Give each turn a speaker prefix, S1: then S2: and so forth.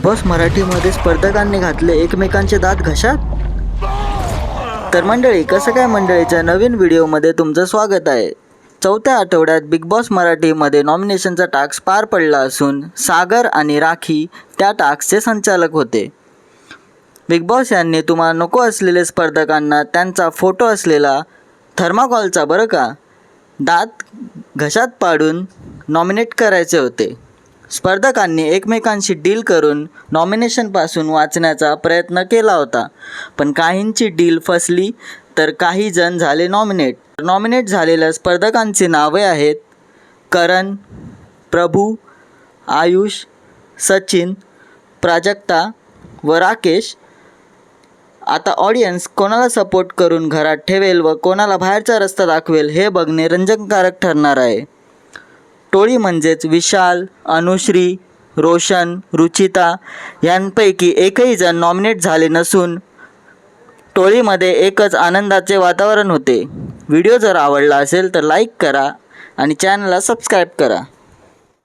S1: Boss मराठीमध्ये स्पर्धकांनी घातले एकमेकांचे दात घशात. तर मंडळी, कसं काय मंडळीच्या नवीन व्हिडिओमध्ये तुमचं स्वागत आहे. चौथ्या आठवड्यात बिग बॉस मराठीमध्ये नॉमिनेशनचा टास्क पार पडला असून सागर आणि राखी त्या टास्कचे संचालक होते. बिग बॉस यांनी तुम्हाला नको असलेले स्पर्धकांना त्यांचा फोटो असलेला थर्माकॉलचा दात घशात पाडून नॉमिनेट करायचे होते. स्पर्धकांनी एकमेकांशी डील करून नॉमिनेशनपासून वाचण्याचा प्रयत्न केला होता, पण काहींची डील फसली तर काही जण झाले नॉमिनेट. नॉमिनेट झालेल्या स्पर्धकांची नावे आहेत करण, प्रभू, आयुष, सचिन, प्राजक्ता व राकेश. आता ऑडियन्स कोणाला सपोर्ट करून घरात ठेवेल व कोणाला बाहेरचा रस्ता दाखवेल हे बघणे रंजनकारक ठरणार आहे. टोळी म्हणजेच विशाल, अनुश्री, रोशन, रुचिता यांपैकी एकही जण नॉमिनेट झाले नसून टोळीमध्ये एकच आनंदाचे वातावरण होते. व्हिडिओ जर आवडला असेल तर लाईक करा आणि चॅनलला सबस्क्राईब करा.